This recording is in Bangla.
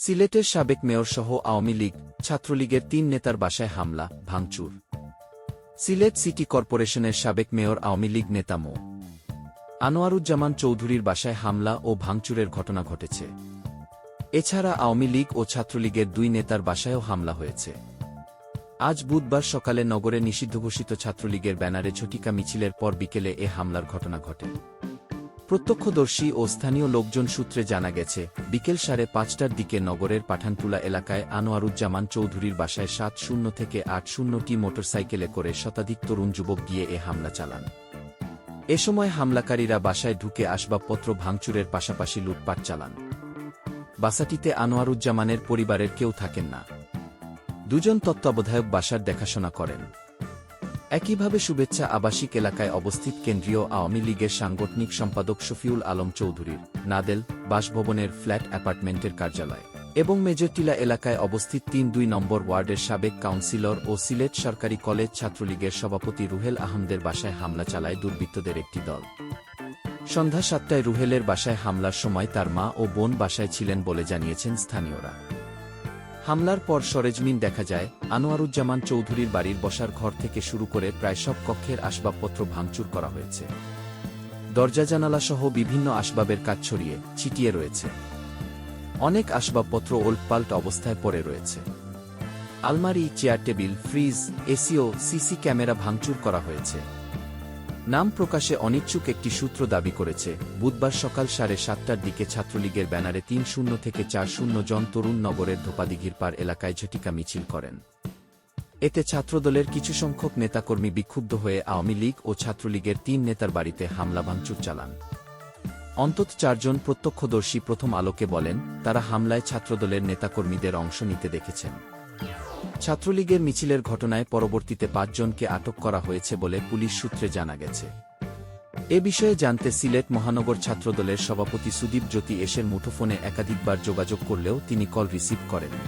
সিলেটের সাবেক মেয়র সহ আওয়ামী লীগ, ছাত্রলীগের ৩ নেতার বাসায় হামলা, ভাঙচুর। সিলেট সিটি কর্পোরেশনের সাবেক মেয়র আওয়ামী লীগ নেতা মো. আনোয়ারুজ্জামান চৌধুরীর বাসায় হামলা ও ভাঙচুরের ঘটনা ঘটেছে। এছাড়া আওয়ামী লীগ ও ছাত্রলীগের ২ নেতার বাসায়ও হামলা হয়েছে। আজ বুধবার সকালে নগরে নিষিদ্ধঘোষিত ছাত্রলীগের ব্যানারে ঝটিকা মিছিলের পর বিকেলে এ হামলার ঘটনা ঘটে। প্রত্যক্ষদর্শী ও স্থানীয় লোকজন সূত্রে জানা গেছে, বিকেল ৫:৩০টার দিকে নগরের পাঠানটুলা এলাকায় আনোয়ারুজ্জামান চৌধুরীর বাসায় ৭০ থেকে ৮০টি মোটরসাইকেলে করে শতাধিক তরুণ যুবক গিয়ে এ হামলা চালান। এ সময় হামলাকারীরা বাসায় ঢুকে আসবাবপত্র ভাঙচুরের পাশাপাশি লুটপাট চালান। বাসাটিতে আনোয়ারুজ্জামানের পরিবারের কেউ থাকেন না। ২ জন তত্ত্বাবধায়ক বাসার দেখাশোনা করেন। একইভাবে শুভেচ্ছা আবাসিক এলাকায় অবস্থিত কেন্দ্রীয় আওয়ামী লীগের সাংগঠনিক সম্পাদক শফিউল আলম চৌধুরীর নাদেল বাসভবনের ফ্ল্যাট অ্যাপার্টমেন্টের কার্যালয় এবং মেজরটিলা এলাকায় অবস্থিত ৩-২ নম্বর ওয়ার্ডের সাবেক কাউন্সিলর ও সিলেট সরকারি কলেজ ছাত্রলীগের সভাপতি রুহেল আহমদের বাসায় হামলা চালায় দুর্বৃত্তদের একটি দল। সন্ধ্যা ৭টায় রুহেলের বাসায় হামলার সময় তার মা ও বোন বাসায় ছিলেন বলে জানিয়েছেন স্থানীয়রা। হামলার পর সরেজমিন দেখা যায়, আনোয়ারুজ্জামান চৌধুরীর বাড়ির বসার ঘর থেকে শুরু করে প্রায় সব কক্ষের আসবাবপত্র ভাঙচুর করা হয়েছে। দরজা জানালাসহ বিভিন্ন আসবাবের কাজ ছড়িয়ে ছিটিয়ে রয়েছে। অনেক আসবাবপত্র ওলটপাল্ট অবস্থায় পড়ে রয়েছে। আলমারি, চেয়ার টেবিল, ফ্রিজ, এসি ও সিসি ক্যামেরা ভাঙচুর করা হয়েছে। নাম প্রকাশে অনিচ্ছুক একটি সূত্র দাবি করেছে, বুধবার সকাল ৭:৩০টার দিকে ছাত্রলীগের ব্যানারে ৩০ থেকে ৪০ জন তরুণ নগরের ধোপাদিঘির পাড় এলাকায় ঝটিকা মিছিল করেন। এতে ছাত্রদলের কিছু সংখ্যক নেতাকর্মী বিক্ষুব্ধ হয়ে আওয়ামী লীগ ও ছাত্রলীগের ৩ নেতার বাড়িতে হামলা ভাঙচুর চালান। অন্তত ৪ জন প্রত্যক্ষদর্শী প্রথম আলোকে বলেন, তারা হামলায় ছাত্রদলের নেতাকর্মীদের অংশ নিতে দেখেছেন। ছাত্রলীগের মিছিলের ঘটনায় পরবর্তীতে ৫ জনকে আটক করা হয়েছে বলে পুলিশ সূত্রে জানা গেছে। এ বিষয়ে জানতে সিলেট মহানগর ছাত্রদলের সভাপতি সুদীপ জ্যোতি এসের মুঠোফোনে একাধিকবার যোগাযোগ করলেও তিনি কল রিসিভ করেননি।